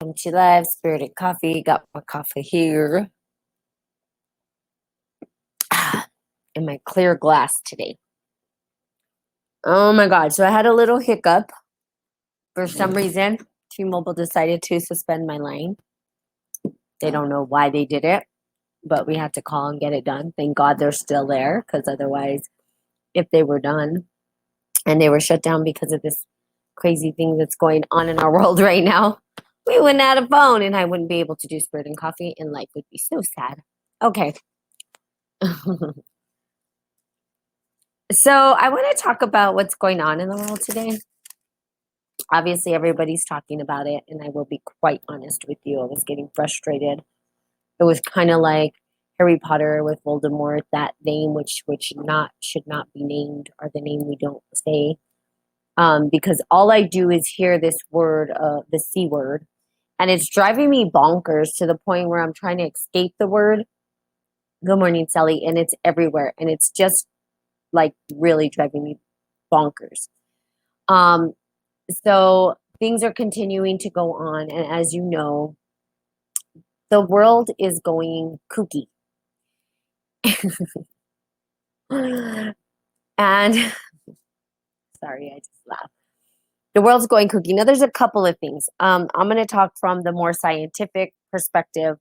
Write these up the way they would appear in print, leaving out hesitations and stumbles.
Welcome to Live Spirited Coffee. Got my coffee here in my clear glass today. Oh my God. So I had a little hiccup. For some reason, T-Mobile decided to suspend my line. They don't know why they did it, but we had to call and get it done. Thank God they're still there, because otherwise, if they were done and they were shut down because of this crazy thing that's going on in our world right now, we wouldn't have a phone and I wouldn't be able to do Spirited Coffee and life would be so sad. Okay. So I want to talk about what's going on in the world today. Obviously, everybody's talking about it, and I will be quite honest with you. I was getting frustrated. It was kind of like Harry Potter with Voldemort, that name which should not be named, or the name we don't say, because all I do is hear this word, the C word, and it's driving me bonkers to the point where I'm trying to escape the word. Good morning, Sally, and it's everywhere, and it's just like really driving me bonkers. So things are continuing to go on, and as you know, the world is going kooky. And sorry, I just laughed. The world's going kooky. Now, there's a couple of things. I'm going to talk from the more scientific perspective,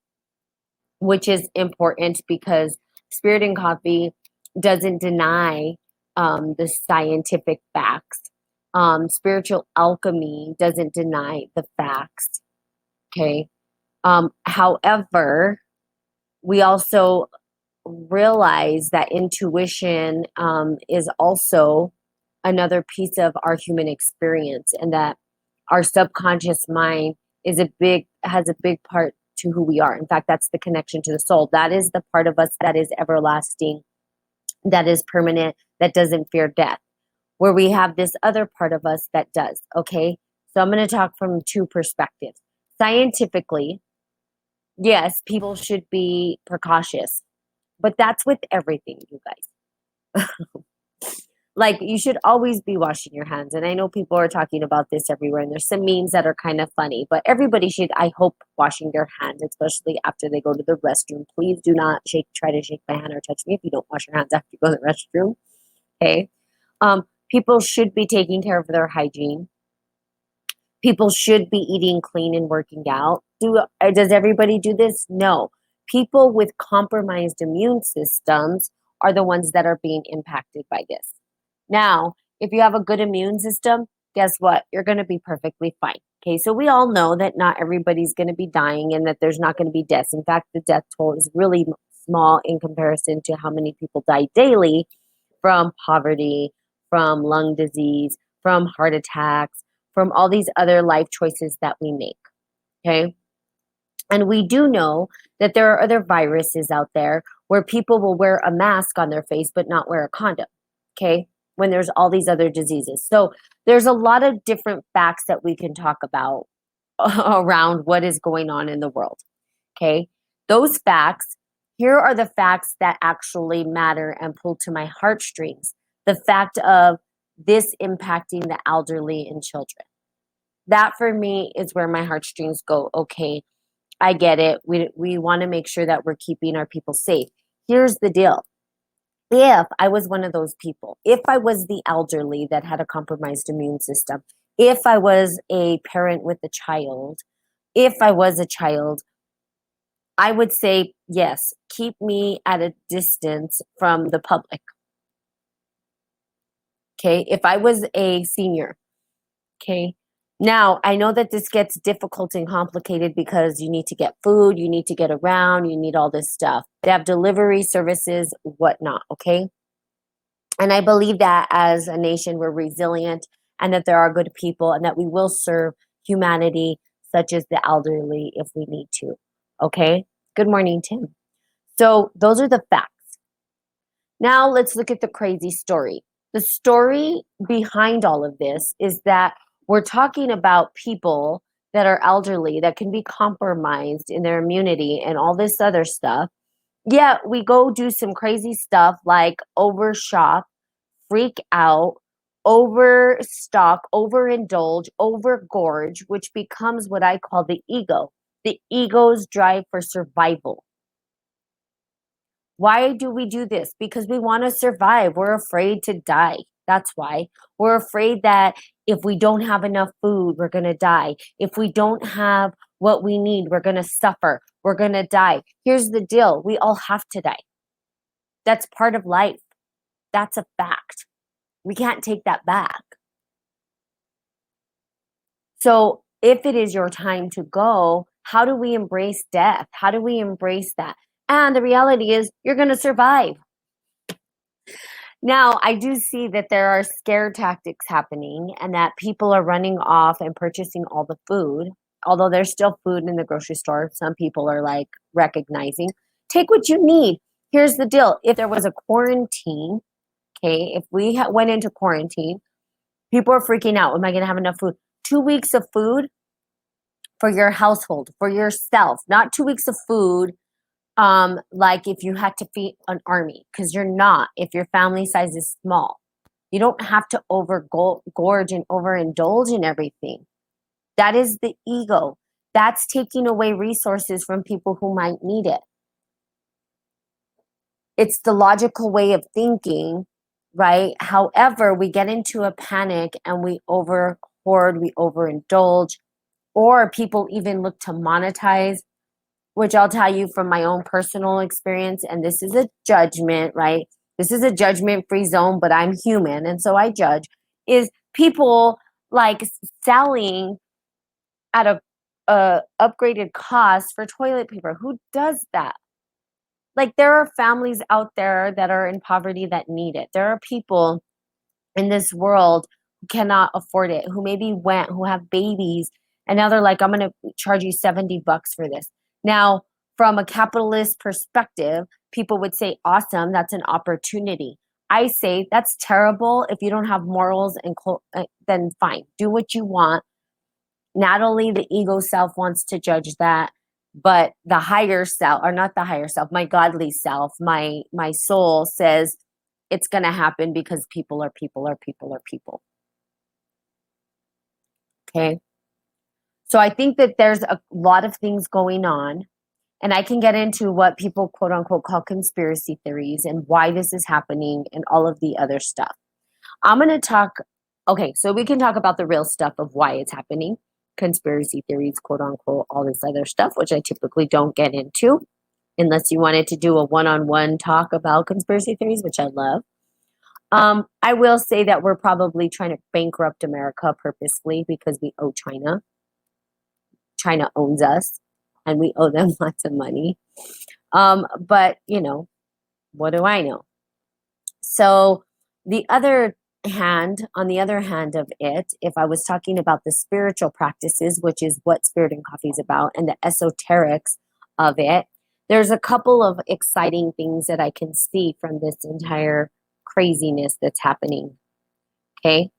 which is important because Spirit and Coffee doesn't deny the scientific facts. Spiritual alchemy doesn't deny the facts. Okay. However, we also realize that intuition is also another piece of our human experience, and that our subconscious mind has a big part to who we are. In fact, that's the connection to the soul. That is the part of us that is everlasting, that is permanent, that doesn't fear death. Where we have this other part of us that does. Okay, so I'm going to talk from two perspectives. Scientifically, yes, people should be precautious, but that's with everything, you guys. Like, you should always be washing your hands. And I know people are talking about this everywhere, and there's some memes that are kind of funny, but everybody should, I hope, washing their hands, especially after they go to the restroom. Please do not try to shake my hand or touch me if you don't wash your hands after you go to the restroom. Okay. People should be taking care of their hygiene. People should be eating clean and working out. Does everybody do this? No. People with compromised immune systems are the ones that are being impacted by this. Now, if you have a good immune system, guess what? You're going to be perfectly fine. Okay, so we all know that not everybody's going to be dying and that there's not going to be deaths. In fact, the death toll is really small in comparison to how many people die daily from poverty, from lung disease, from heart attacks, from all these other life choices that we make. Okay. And we do know that there are other viruses out there where people will wear a mask on their face but not wear a condom. Okay. When there's all these other diseases. So there's a lot of different facts that we can talk about around what is going on in the world. Okay. Those facts, here are the facts that actually matter and pull to my heartstrings. The fact of this impacting the elderly and children. That for me is where my heartstrings go. Okay, I get it. We want to make sure that we're keeping our people safe. Here's the deal. If I was one of those people, if I was the elderly that had a compromised immune system, if I was a parent with a child, if I was a child, I would say, yes, keep me at a distance from the public. Okay, if I was a senior, okay. Now, I know that this gets difficult and complicated because you need to get food, you need to get around, you need all this stuff. They have delivery services, whatnot, okay? And I believe that as a nation, we're resilient and that there are good people and that we will serve humanity, such as the elderly, if we need to, okay? Good morning, Tim. So those are the facts. Now let's look at the crazy story. The story behind all of this is that we're talking about people that are elderly that can be compromised in their immunity and all this other stuff. Yet we go do some crazy stuff like overshop, freak out, overstock, overindulge, overgorge, which becomes what I call the ego. The ego's drive for survival. Why do we do this? Because we want to survive. We're afraid to die. That's why. We're afraid that if we don't have enough food, we're going to die. If we don't have what we need, we're going to suffer. We're going to die. Here's the deal. We all have to die. That's part of life. That's a fact. We can't take that back. So if it is your time to go, how do we embrace death? How do we embrace that? And the reality is you're going to survive. Now, I do see that there are scare tactics happening and that people are running off and purchasing all the food. Although there's still food in the grocery store, some people are like recognizing, take what you need. Here's the deal. If there was a quarantine, okay, if we went into quarantine, people are freaking out. Am I going to have enough food? 2 weeks of food for your household, for yourself, not 2 weeks of food like if you had to feed an army, because you're not, if your family size is small. You don't have to overgorge and overindulge in everything. That is the ego. That's taking away resources from people who might need it. It's the logical way of thinking, right? However, we get into a panic and we overhoard, we overindulge, or people even look to monetize, which I'll tell you from my own personal experience, and this is a judgment, right? This is a judgment-free zone, but I'm human, and so I judge, is people like selling at a upgraded cost for toilet paper. Who does that? Like, there are families out there that are in poverty that need it. There are people in this world who cannot afford it, who maybe went, who have babies, and now they're like, I'm going to charge you $70 for this. Now, from a capitalist perspective, people would say, awesome, that's an opportunity. I say that's terrible. If you don't have morals, and then fine, do what you want. Not only the ego self wants to judge that, but the higher self, or not the higher self, my godly self, my soul says it's going to happen because people are people are people are people. Okay. So I think that there's a lot of things going on, and I can get into what people quote unquote call conspiracy theories and why this is happening and all of the other stuff. I'm going to talk. Okay. So we can talk about the real stuff of why it's happening. Conspiracy theories, quote unquote, all this other stuff, which I typically don't get into unless you wanted to do a one-on-one talk about conspiracy theories, which I love. I will say that we're probably trying to bankrupt America purposely because we owe China. China owns us and we owe them lots of money. But, what do I know? So on the other hand of it, if I was talking about the spiritual practices, which is what Spirit and Coffee is about, and the esoterics of it, there's a couple of exciting things that I can see from this entire craziness that's happening. Okay.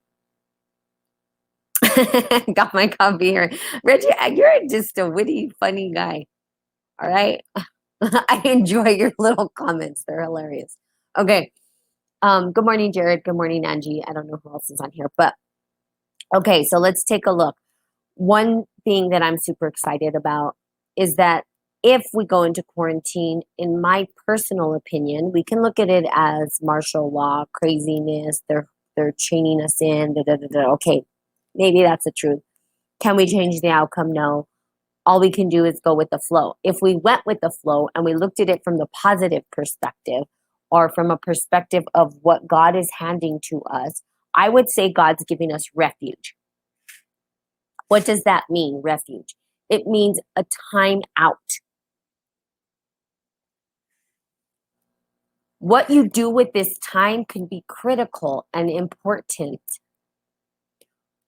Got my coffee here. Reggie, you're just a witty, funny guy. All right. I enjoy your little comments. They're hilarious. Okay. Good morning, Jared. Good morning, Angie. I don't know who else is on here, but okay. So let's take a look. One thing that I'm super excited about is that if we go into quarantine, in my personal opinion, we can look at it as martial law, craziness. They're chaining us in. Da, da, da, da. Okay, maybe that's the truth. Can we change the outcome? No. All we can do is go with the flow. If we went with the flow and we looked at it from the positive perspective, or from a perspective of what God is handing to us, I would say God's giving us refuge. What does that mean, refuge? It means a time out. What you do with this time can be critical and important.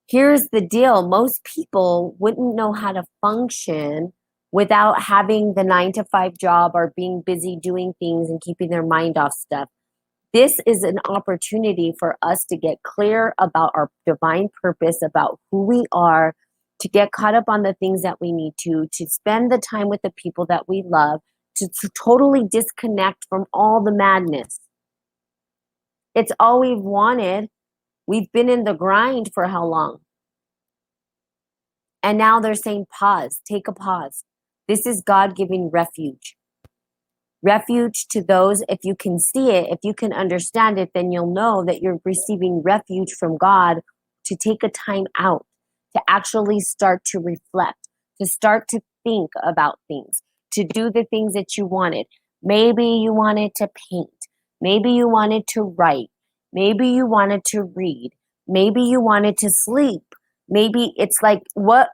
Here's the deal. Most people wouldn't know how to function without having the 9-to-5 job or being busy doing things and keeping their mind off stuff. This is an opportunity for us to get clear about our divine purpose, about who we are, to get caught up on the things that we need to spend the time with the people that we love, to totally disconnect from all the madness. It's all we've wanted. We've been in the grind for how long? And now they're saying pause, take a pause. This is God giving refuge. Refuge to those, if you can see it, if you can understand it, then you'll know that you're receiving refuge from God to take a time out, to actually start to reflect, to start to think about things, to do the things that you wanted. Maybe you wanted to paint. Maybe you wanted to write. Maybe you wanted to read. Maybe you wanted to sleep. Maybe it's like, what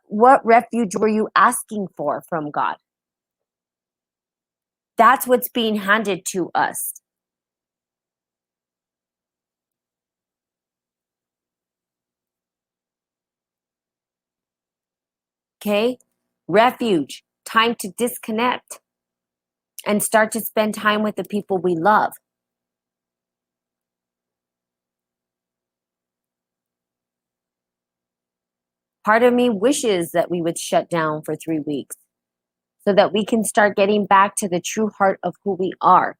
refuge were you asking for from God? That's what's being handed to us. Okay? Refuge, time to disconnect and start to spend time with the people we love. Part of me wishes that we would shut down for 3 weeks so that we can start getting back to the true heart of who we are,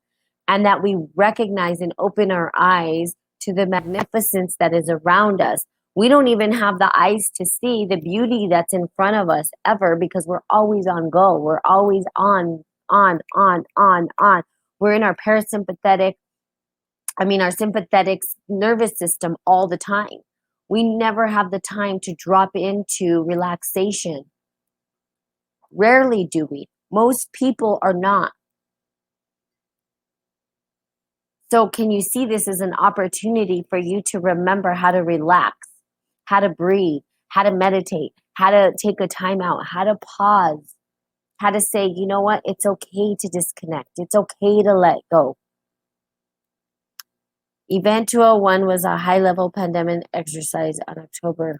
and that we recognize and open our eyes to the magnificence that is around us. We don't even have the eyes to see the beauty that's in front of us ever, because we're always on go. We're always on. We're in our our sympathetic nervous system all the time. We never have the time to drop into relaxation. Rarely do we. Most people are not. So can you see this as an opportunity for you to remember how to relax, how to breathe, how to meditate, how to take a time out, how to pause, how to say, you know what, it's okay to disconnect. It's okay to let go. Event 201 was a high-level pandemic exercise on October.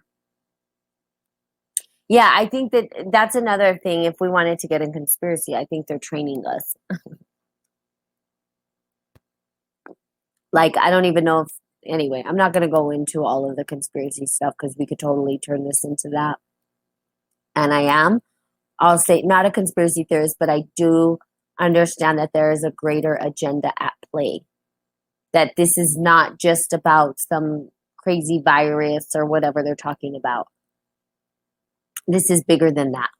Yeah, I think that's another thing. If we wanted to get in conspiracy, I think they're training us. Like, I don't even know if, anyway, I'm not going to go into all of the conspiracy stuff because we could totally turn this into that. And I'll say, not a conspiracy theorist, but I do understand that there is a greater agenda at play. That this is not just about some crazy virus or whatever they're talking about. This is bigger than that.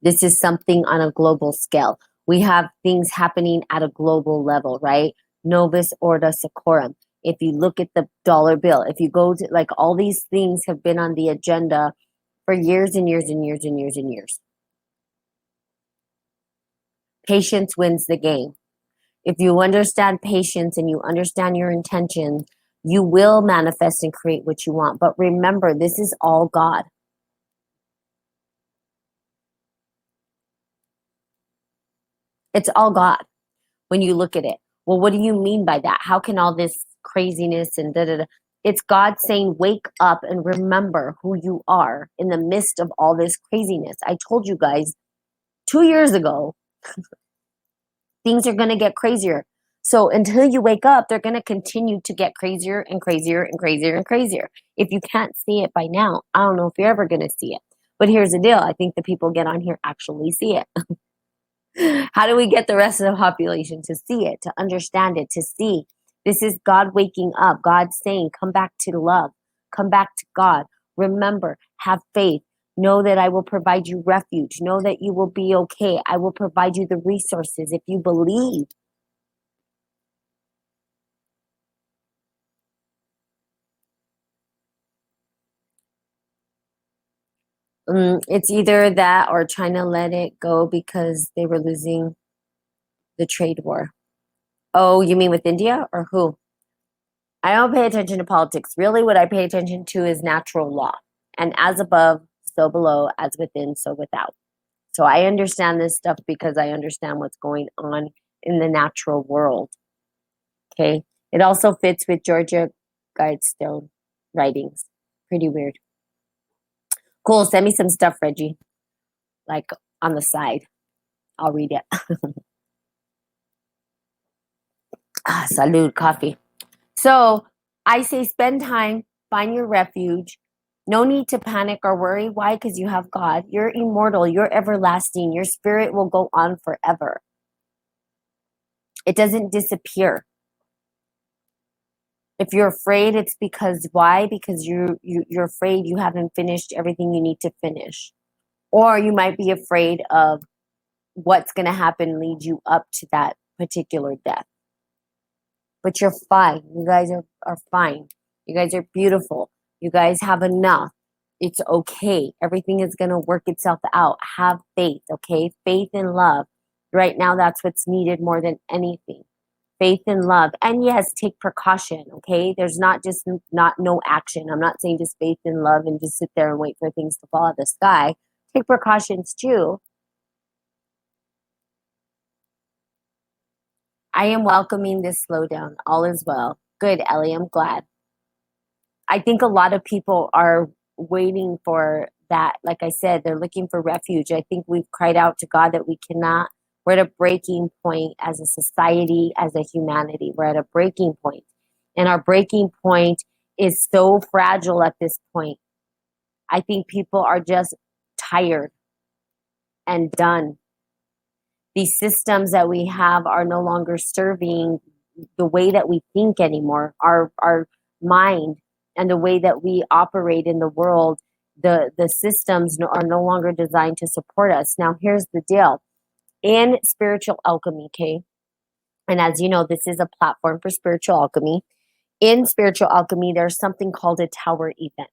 This is something on a global scale. We have things happening at a global level, right? Novus Ordo Seclorum. If you look at the dollar bill, if you go to, like, all these things have been on the agenda for years and years and years and years and years. Patience wins the game. If you understand patience and you understand your intentions, you will manifest and create what you want. But remember, this is all God. It's all God when you look at it. Well, what do you mean by that? How can all this craziness and da da da? It's God saying, wake up and remember who you are in the midst of all this craziness. I told you guys 2 years ago, things are going to get crazier. So until you wake up, they're going to continue to get crazier and crazier and crazier and crazier. If you can't see it by now, I don't know if you're ever going to see it. But here's the deal. I think the people get on here actually see it. How do we get the rest of the population to see it, to understand it, to see? This is God waking up, God saying, come back to love, come back to God. Remember, have faith. Know that I will provide you refuge. Know that you will be okay. I will provide you the resources if you believe. It's either that or China let it go because they were losing the trade war. Oh, you mean with India or who? I don't pay attention to politics. Really, what I pay attention to is natural law. And as above, so below, as within, so without. So I understand this stuff because I understand what's going on in the natural world. Okay. It also fits with Georgia Guidestone writings. Pretty weird. Cool. Send me some stuff, Reggie. Like on the side. I'll read it. Salud, coffee. So I say spend time, find your refuge. No need to panic or worry. Why? Because you have God. You're immortal. You're everlasting. Your spirit will go on forever. It doesn't disappear. If you're afraid, it's because why? Because you're afraid you haven't finished everything you need to finish. Or you might be afraid of what's going to happen lead you up to that particular death. But you're fine. You guys are fine. You guys are beautiful. You guys have enough. It's okay. Everything is going to work itself out. Have faith, okay? Faith and love. Right now, that's what's needed more than anything. Faith and love. And yes, take precaution, okay? There's not just not no action. I'm not saying just faith and love and just sit there and wait for things to fall out of the sky. Take precautions too. I am welcoming this slowdown. All is well. Good, Ellie. I'm glad. I think a lot of people are waiting for that. Like I said, they're looking for refuge. I think we've cried out to God that we cannot. We're at a breaking point as a society, as a humanity. We're at a breaking point. And our breaking point is so fragile at this point. I think people are just tired and done. These systems that we have are no longer serving the way that we think anymore. Our mind and the way that we operate in the world, the systems are no longer designed to support us. Now, here's the deal. In spiritual alchemy, okay, and as you know, this is a platform for spiritual alchemy. In spiritual alchemy, there's something called a tower event.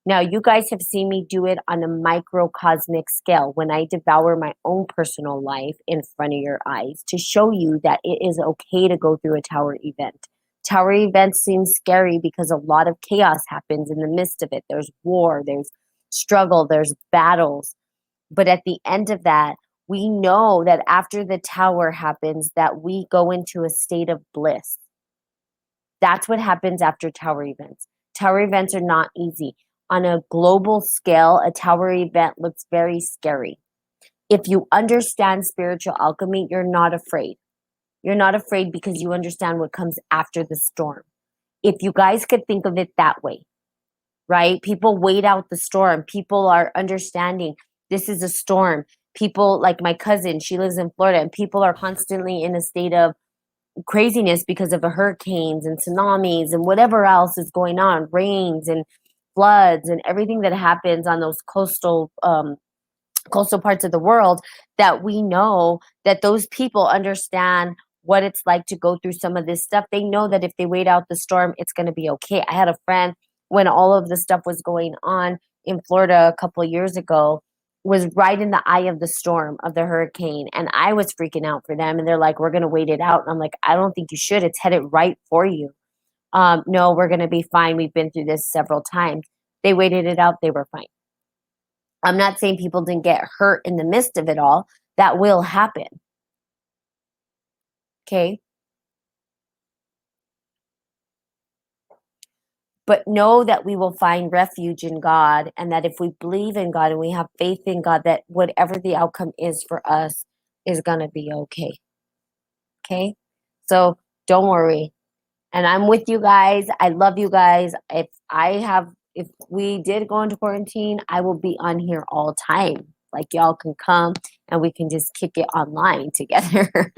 Now, you guys have seen me do it on a microcosmic scale when I devour my own personal life in front of your eyes to show you that it is okay to go through a tower event. Tower events seem scary because a lot of chaos happens in the midst of it. There's war, there's struggle, there's battles. But at the end of that, we know that after the tower happens, that we go into a state of bliss. That's what happens after tower events. Tower events are not easy. On a global scale, a tower event looks very scary. If you understand spiritual alchemy, you're not afraid. You're not afraid because you understand what comes after the storm. If you guys could think of it that way, right? People wait out the storm. People are understanding this is a storm. People like my cousin, she lives in Florida, and people are constantly in a state of craziness because of the hurricanes and tsunamis and whatever else is going on, rains and floods and everything that happens on those coastal parts of the world, that we know that those people understand what it's like to go through some of this stuff. They know that if they wait out the storm, it's going to be okay. I had a friend when all of the stuff was going on in Florida a couple of years ago, was right in the eye of the storm of the hurricane, and I was freaking out for them, and they're like, we're going to wait it out, and I'm like, I don't think you should. It's headed right for you. No, we're going to be fine. We've been through this several times. They waited it out. They were fine. I'm not saying people didn't get hurt in the midst of it all. That will happen. Okay. But know that we will find refuge in God, and that if we believe in God and we have faith in God, that whatever the outcome is for us is going to be okay. Okay. So don't worry. And I'm with you guys. I love you guys. If we did go into quarantine, I will be on here all time. Like y'all can come and we can just kick it online together.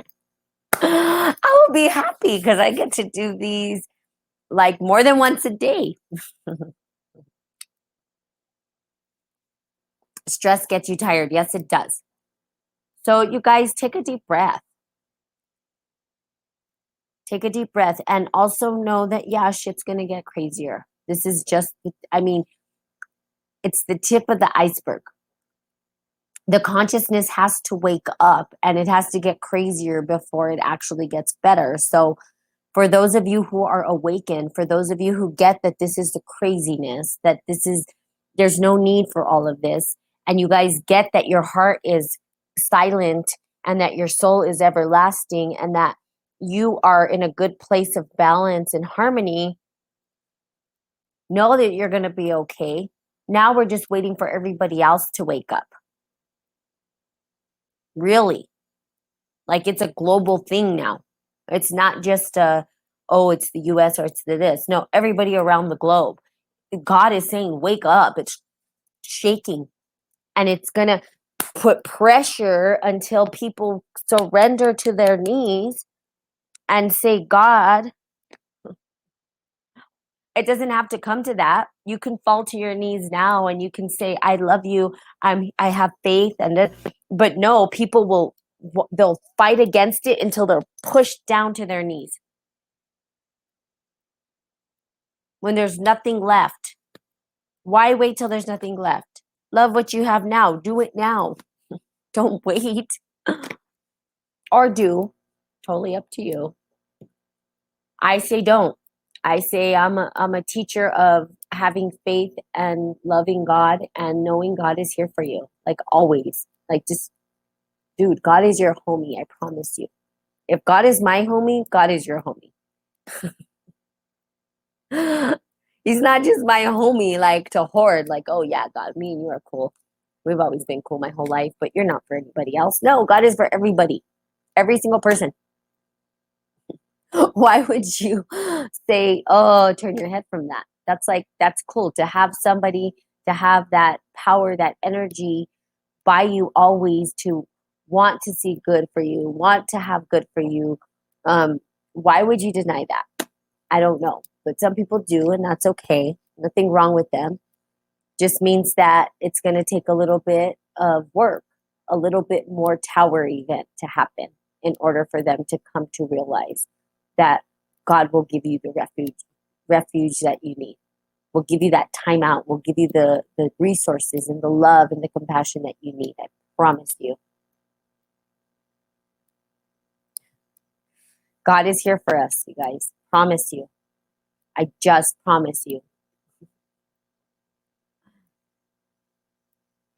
I will be happy because I get to do these like more than once a day. Stress gets you tired. Yes, it does. So you guys take a deep breath. Take a deep breath and also know that, yeah, shit's going to get crazier. This is just, I mean, it's the tip of the iceberg. The consciousness has to wake up and it has to get crazier before it actually gets better. So, for those of you who are awakened, for those of you who get that this is the craziness, that there's no need for all of this, and you guys get that your heart is silent and that your soul is everlasting and that you are in a good place of balance and harmony, know that you're going to be okay. Now we're just waiting for everybody else to wake up. Really. Like it's a global thing now. It's not just it's the US or it's the this. No, everybody around the globe. God is saying, wake up. It's shaking. And it's going to put pressure until people surrender to their knees and say, God, It doesn't have to come to that. You can fall to your knees now and you can say, I love you. I have faith. But no, people they'll fight against it until they're pushed down to their knees. When there's nothing left. Why wait till there's nothing left? Love what you have now. Do it now. Don't wait. Or do. Totally up to you. I say don't. I say I'm a teacher of having faith and loving God and knowing God is here for you. Like always. Like just, dude, God is your homie. I promise you. If God is my homie, God is your homie. He's not just my homie, like to hoard, like, oh yeah, God, me and you are cool. We've always been cool my whole life, but you're not for anybody else. No, God is for everybody, every single person. Why would you say, oh, turn your head from that? That's cool to have somebody, to have that power, that energy by you always to want to see good for you, want to have good for you. Why would you deny that? I don't know. But some people do, and that's okay. Nothing wrong with them. Just means that it's going to take a little bit of work, a little bit more tower event to happen in order for them to come to realize that God will give you the refuge that you need. Will give you that time out. Will give you the resources and the love and the compassion that you need. I promise you. God is here for us, you guys. Promise you. I just promise you.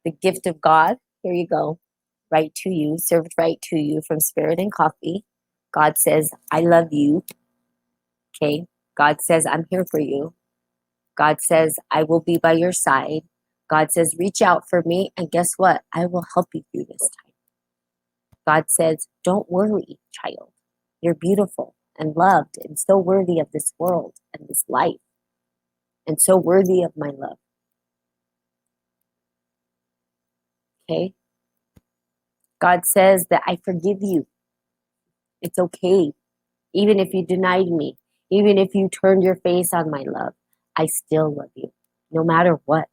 The gift of God, here you go, right to you, served right to you from Spirit and Coffee. God says, I love you. Okay. God says, I'm here for you. God says, I will be by your side. God says, reach out for me. And guess what? I will help you through this time. God says, don't worry, child. You're beautiful and loved and so worthy of this world and this life and so worthy of my love. Okay? God says that I forgive you. It's okay. Even if you denied me, even if you turned your face on my love, I still love you, no matter what.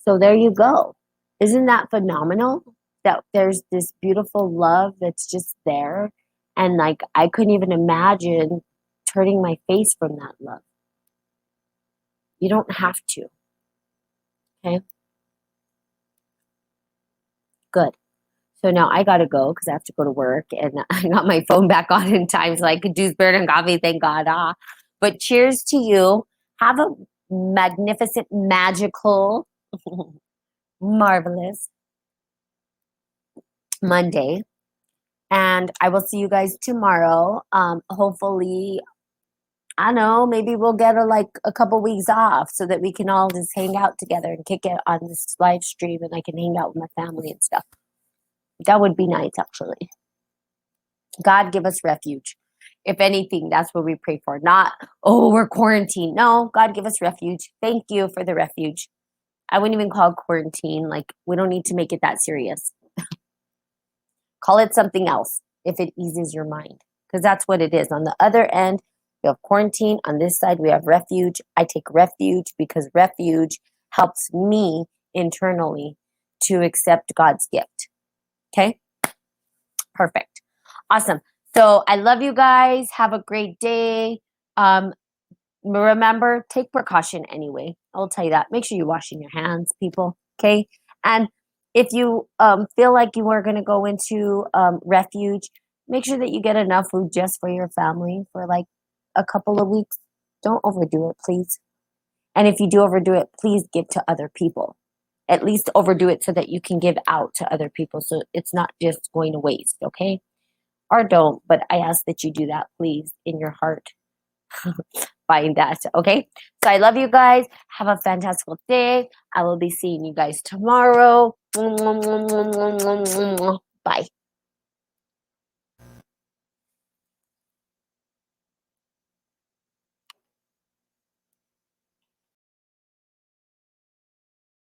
So there you go. Isn't that phenomenal? That there's this beautiful love that's just there. And like, I couldn't even imagine turning my face from that love. You don't have to. Okay. Good. So now I gotta go because I have to go to work and I got my phone back on in time so I could do Spirit and Coffee, thank God. But cheers to you. Have a magnificent, magical, marvelous Monday. And I will see you guys tomorrow. Hopefully, I don't know, maybe we'll get a couple weeks off so that we can all just hang out together and kick it on this live stream and I can hang out with my family and stuff. That would be nice, actually. God give us refuge. If anything, that's what we pray for. Not, oh, we're quarantined. No, God give us refuge. Thank you for the refuge. I wouldn't even call it quarantine. Like, we don't need to make it that serious. Call it something else if it eases your mind. Because that's what it is. On the other end, we have quarantine. On this side, we have refuge. I take refuge because refuge helps me internally to accept God's gift. Okay? Perfect. Awesome. So I love you guys. Have a great day. Remember, take precaution anyway. I'll tell you that. Make sure you're washing your hands, people. Okay. And if you feel like you are going to go into refuge, make sure that you get enough food just for your family for like a couple of weeks. Don't overdo it, please. And if you do overdo it, please give to other people. At least overdo it so that you can give out to other people so it's not just going to waste, okay? Or don't, but I ask that you do that, please, in your heart. Find that, okay? So I love you guys. Have a fantastic day. I will be seeing you guys tomorrow. Bye.